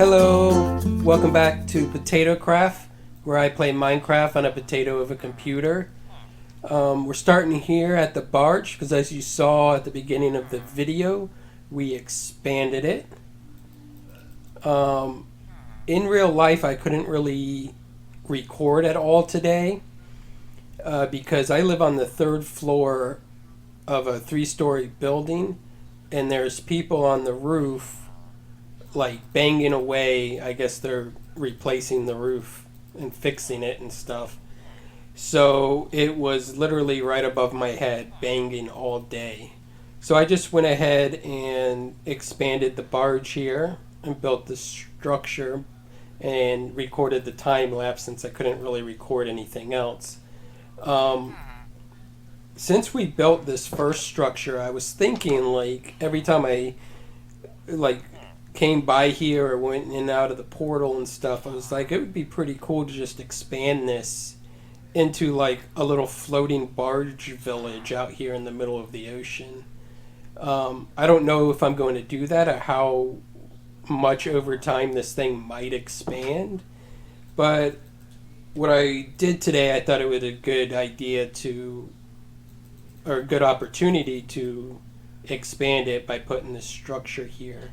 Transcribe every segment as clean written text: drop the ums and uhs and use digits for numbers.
Hello, welcome back to Potato Craft, where I play Minecraft on a potato of a computer. We're starting here at the barge, because as you saw at the beginning of the video, we expanded it. In real life, I couldn't really record at all today, because I live on the third floor of a 3-story building, and there's people on the roof like banging away. I guess they're replacing the roof and fixing it and stuff. So it was literally right above my head, banging all day. So I just went ahead and expanded the barge here and built the structure and recorded the time lapse since I couldn't really record anything else. Since we built this first structure, I was thinking, like, every time I came by here or went in and out of the portal and stuff, I was like, it would be pretty cool to just expand this into like a little floating barge village out here in the middle of the ocean. I don't know if I'm going to do that or how much over time this thing might expand, but what I did today, I thought it was a good idea or a good opportunity to expand it by putting this structure here.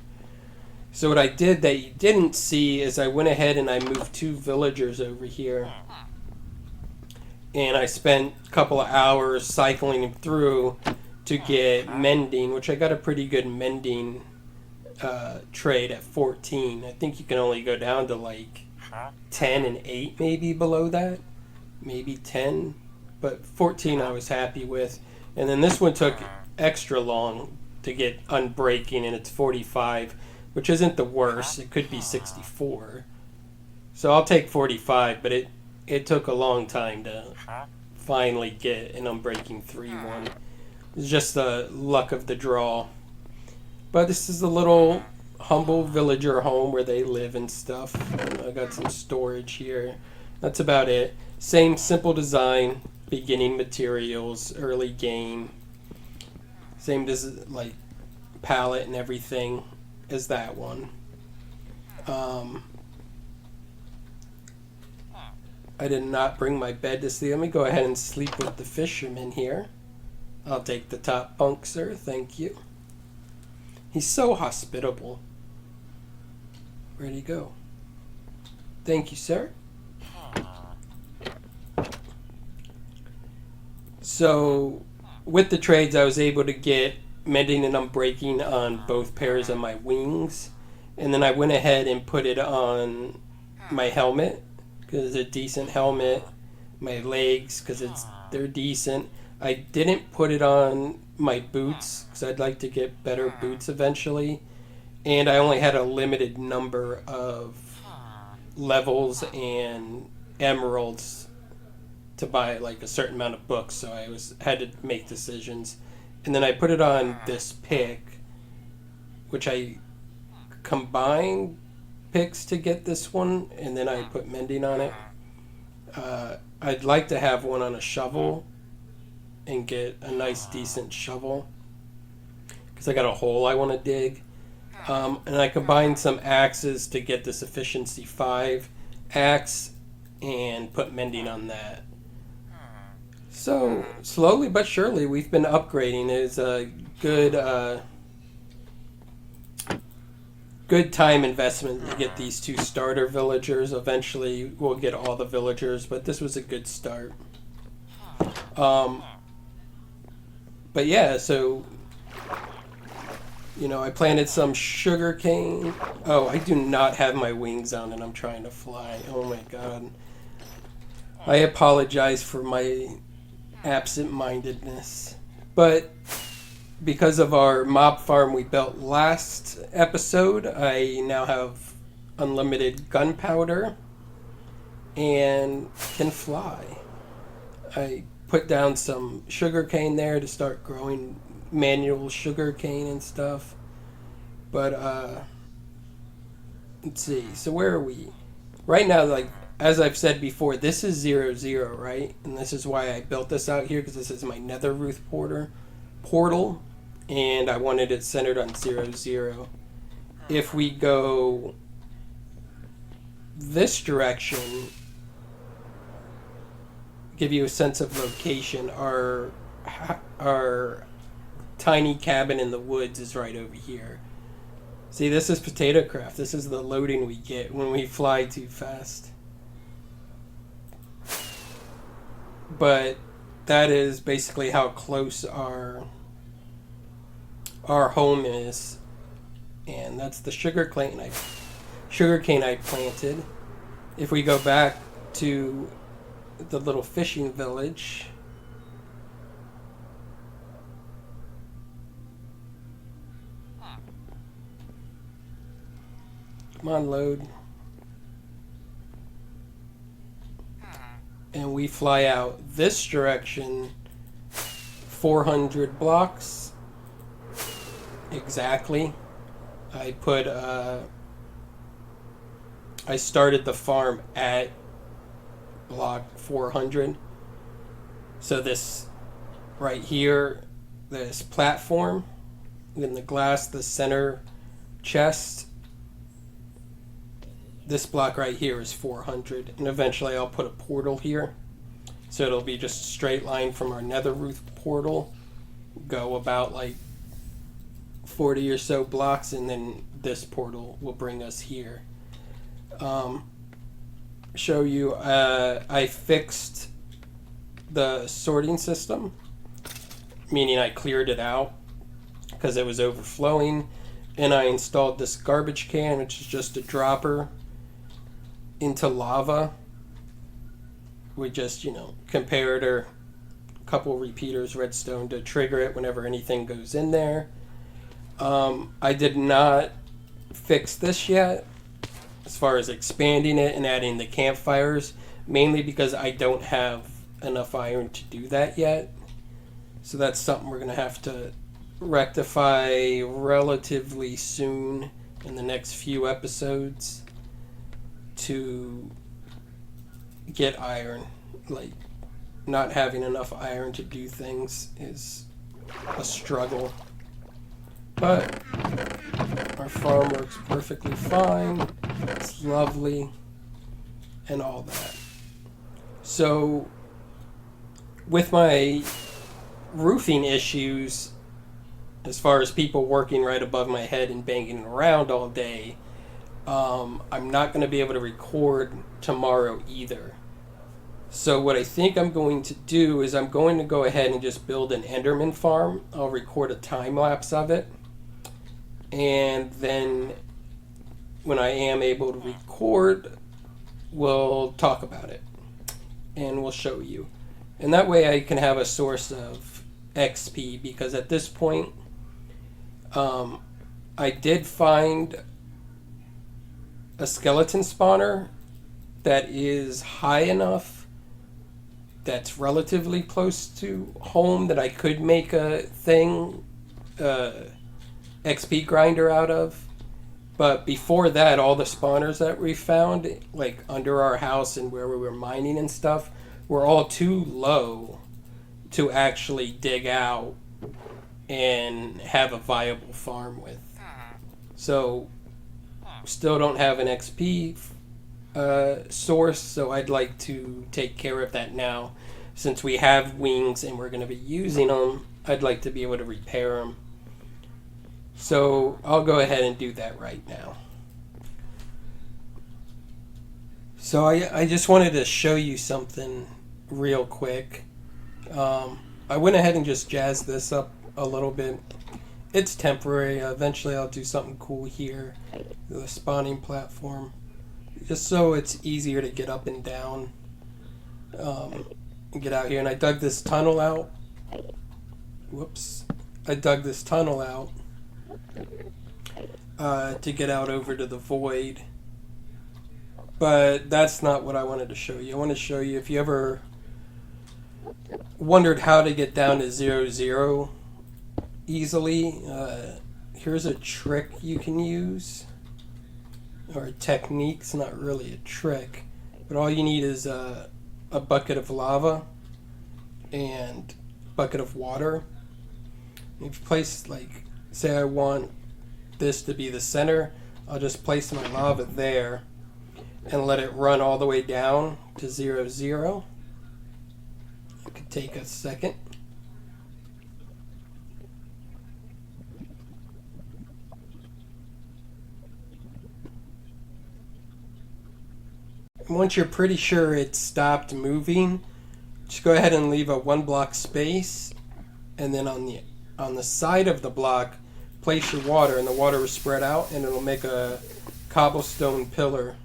So what I did that you didn't see is I went ahead and I moved 2 villagers over here. And I spent a couple of hours cycling them through to get mending, which I got a pretty good mending trade at 14. I think you can only go down to like 10 and 8 maybe below that. Maybe 10. But 14 I was happy with. And then this one took extra long to get unbreaking, and it's 45. Which isn't the worst. It could be 64. So I'll take 45, but it took a long time to finally get an Unbreaking 3-1. It's just the luck of the draw. But this is a little humble villager home where they live and stuff. I got some storage here. That's about it. Same simple design, beginning materials, early game. Same like palette and everything as that one. I did not bring my bed to sleep. Let me go ahead and sleep with the fisherman here. I'll take the top bunk, sir. Thank you. He's so hospitable. Where'd he go? Thank you, sir. So, with the trades, I was able to get mending and unbreaking on both pairs of my wings, and then I went ahead and put it on my helmet because it's a decent helmet, my legs because they're decent. I didn't put it on my boots because I'd like to get better boots eventually, and I only had a limited number of levels and emeralds to buy like a certain amount of books, so I had to make decisions. And then I put it on this pick, which I combined picks to get this one, and then I put mending on it. I'd like to have one on a shovel and get a nice decent shovel because I got a hole I want to dig. And I combined some axes to get this efficiency 5 axe and put mending on that. So, slowly but surely, we've been upgrading. It's a good time investment to get these 2 starter villagers. Eventually, we'll get all the villagers, but this was a good start. But yeah, so, I planted some sugar cane. Oh, I do not have my wings on, and I'm trying to fly. Oh my god. I apologize for my absent-mindedness, but because of our mob farm we built last episode, I now have unlimited gunpowder and can fly. I put down some sugar cane there to start growing manual sugar cane and stuff, but let's see, so where are we right now? Like, as I've said before, this is 0-0, right? And this is why I built this out here, because this is my nether roof portal, and I wanted it centered on 0-0. If we go this direction, give you a sense of location, our tiny cabin in the woods is right over here. See, this is potato craft. This is the loading we get when we fly too fast. But that is basically how close our home is. And that's the sugarcane I planted. If we go back to the little fishing village, come on, load. And we fly out this direction 400 blocks exactly. I started the farm at block 400. So this right here, this platform in the glass, the center chest, this block right here is 400, and eventually I'll put a portal here, so it'll be just a straight line from our nether roof portal, go about like 40 or so blocks, and then this portal will bring us here. Show you, I fixed the sorting system, meaning I cleared it out because it was overflowing, and I installed this garbage can, which is just a dropper into lava. We just, comparator, couple repeaters, redstone to trigger it whenever anything goes in there. I did not fix this yet as far as expanding it and adding the campfires, mainly because I don't have enough iron to do that yet. So that's something we're going to have to rectify relatively soon in the next few episodes to get iron. Like, not having enough iron to do things is a struggle. But our farm works perfectly fine. It's lovely and all that. So with my roofing issues, as far as people working right above my head and banging around all day, I'm not going to be able to record tomorrow either. So what I think I'm going to do is I'm going to go ahead and just build an Enderman farm. I'll record a time lapse of it. And then when I am able to record, we'll talk about it. And we'll show you. And that way I can have a source of XP, because at this point, I did find a skeleton spawner that is high enough, that's relatively close to home, that I could make a thing, XP grinder out of. But before that, all the spawners that we found, like under our house and where we were mining and stuff, were all too low to actually dig out and have a viable farm with. So still don't have an XP source, so I'd like to take care of that now. Since we have wings and we're going to be using them, I'd like to be able to repair them. So I'll go ahead and do that right now. So I just wanted to show you something real quick. I went ahead and just jazzed this up a little bit. It's temporary. Eventually I'll do something cool here. The spawning platform. Just so it's easier to get up and down. Get out here. And I dug this tunnel out. Whoops. I dug this tunnel out to get out over to the void. But that's not what I wanted to show you. I want to show you, if you ever wondered how to get down to 0-0 easily, here's a trick you can use. Or a technique. It's not really a trick. But all you need is a bucket of lava and a bucket of water. If you place, like, say I want this to be the center, I'll just place my lava there. and let it run all the way down to 0, 0. It could take a second. And once you're pretty sure it stopped moving, just go ahead and leave a 1 block space, and then on the side of the block, place your water, and the water will spread out, and it'll make a cobblestone pillar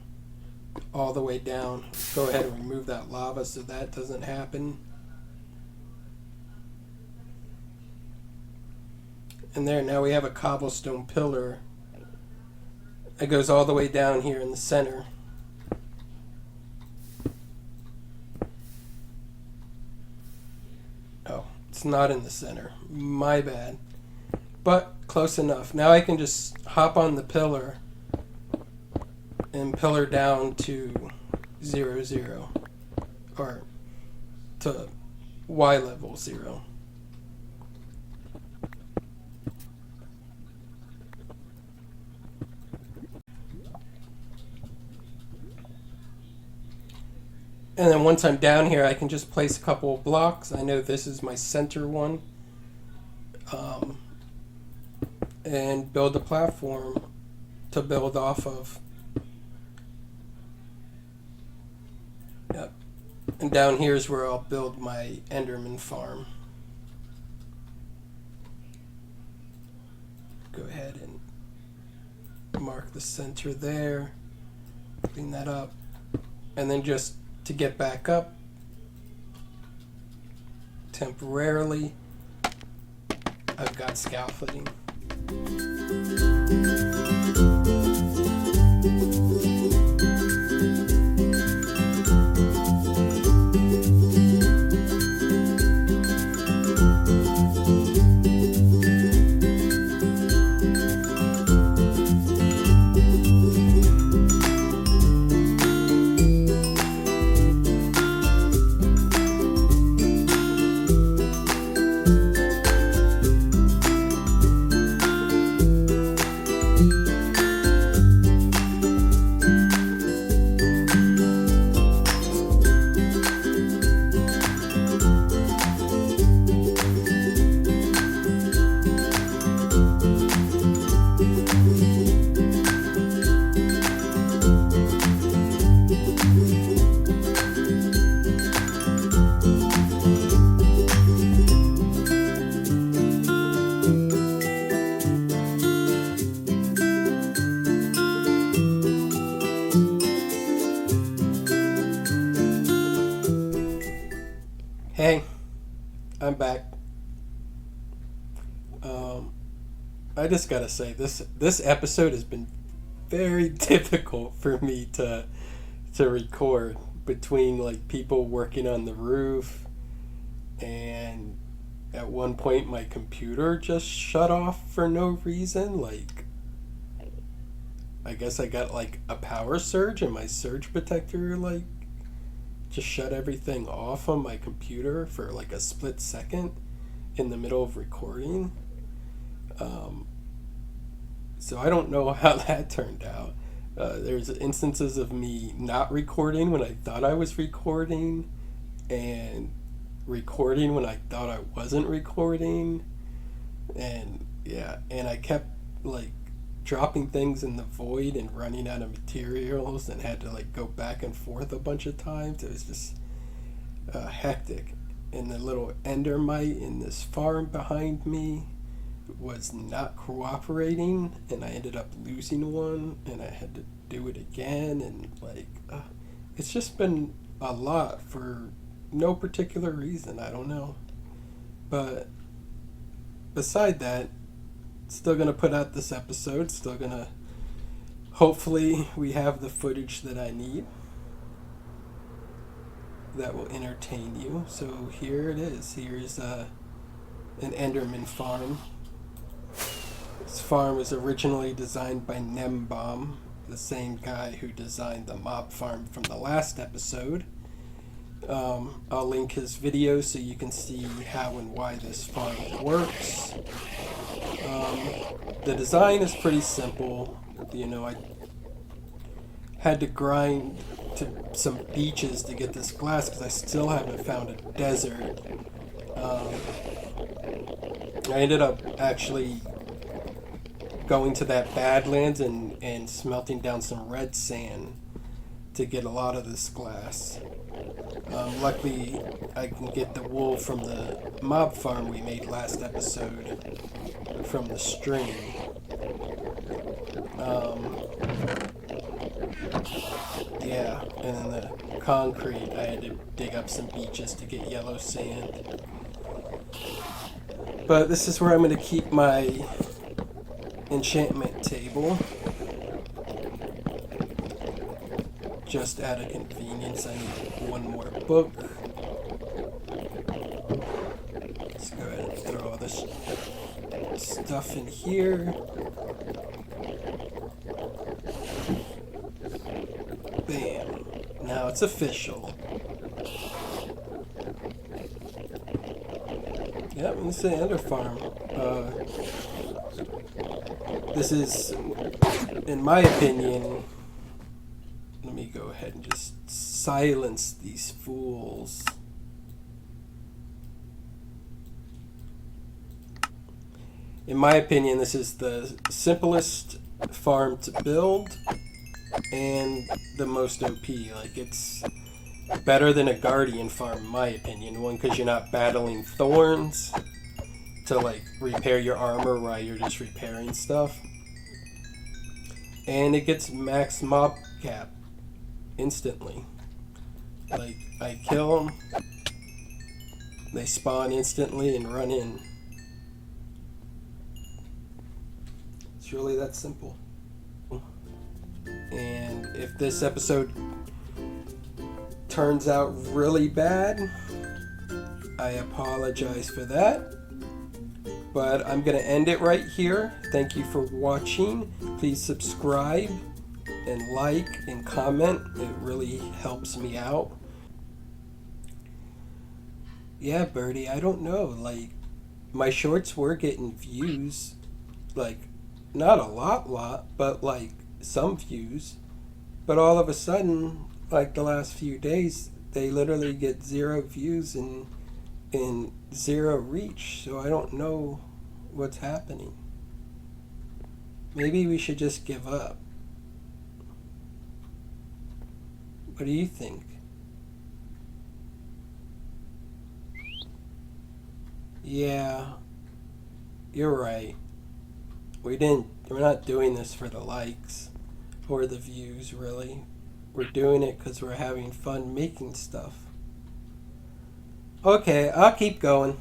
all the way down. Go ahead and remove that lava so that doesn't happen. And there, now we have a cobblestone pillar that goes all the way down here in the center. Oh, it's not in the center. My bad. But close enough. Now I can just hop on the pillar and pillar down to 0, 0. Or to Y level 0. And then once I'm down here, I can just place a couple of blocks. I know this is my center one. And build a platform to build off of. Yep. And down here is where I'll build my Enderman farm. Go ahead and mark the center there. Clean that up. And then just to get back up temporarily, I've got scaffolding. Hey, I'm back. I just gotta say, this episode has been very difficult for me to record, between like people working on the roof, and at one point my computer just shut off for no reason. Like, I guess I got like a power surge and my surge protector like just shut everything off on my computer for like a split second in the middle of recording. So I don't know how that turned out. There's instances of me not recording when I thought I was recording, and recording when I thought I wasn't recording. And yeah, and I kept like dropping things in the void and running out of materials, and had to like go back and forth a bunch of times. It was just hectic. And the little endermite in this farm behind me was not cooperating, and I ended up losing one, and I had to do it again. And like it's just been a lot for no particular reason. I don't know. But beside that, still gonna put out this episode. Still gonna, hopefully we have the footage that I need that will entertain you. So here it is. Here's an Enderman farm. This farm was originally designed by Nembomb, the same guy who designed the mob farm from the last episode. I'll link his video so you can see how and why this farm works. The design is pretty simple. You know, I had to grind to some beaches to get this glass because I still haven't found a desert. I ended up actually going to that Badlands and smelting down some red sand to get a lot of this glass. Luckily, I can get the wool from the mob farm we made last episode from the stream. Yeah, and then the concrete, I had to dig up some beaches to get yellow sand. But this is where I'm going to keep my enchantment table. Just out of convenience, I need one more book. Let's go ahead and throw all this stuff in here. Bam. Now it's official. Yep, this is the Ender Farm. This is, in my opinion, let me go ahead and just silence these fools. In my opinion, this is the simplest farm to build and the most OP. Like, it's better than a Guardian farm, in my opinion. One, because you're not battling thorns to, like, repair your armor while you're just repairing stuff. And it gets max mob cap instantly. Like, I kill them, they spawn instantly and run in. It's really that simple. And if this episode turns out really bad, I apologize for that. But I'm going to end it right here. Thank you for watching. Please subscribe and like and comment. It really helps me out. Yeah, Birdie, I don't know. Like, my shorts were getting views. Like, not a lot, but like some views. But all of a sudden, like the last few days, they literally get 0 views and 0 reach. So I don't know what's happening. Maybe we should just give up. What do you think? Yeah, you're right. We're not doing this for the likes or the views, really. We're doing it because we're having fun making stuff. Okay, I'll keep going.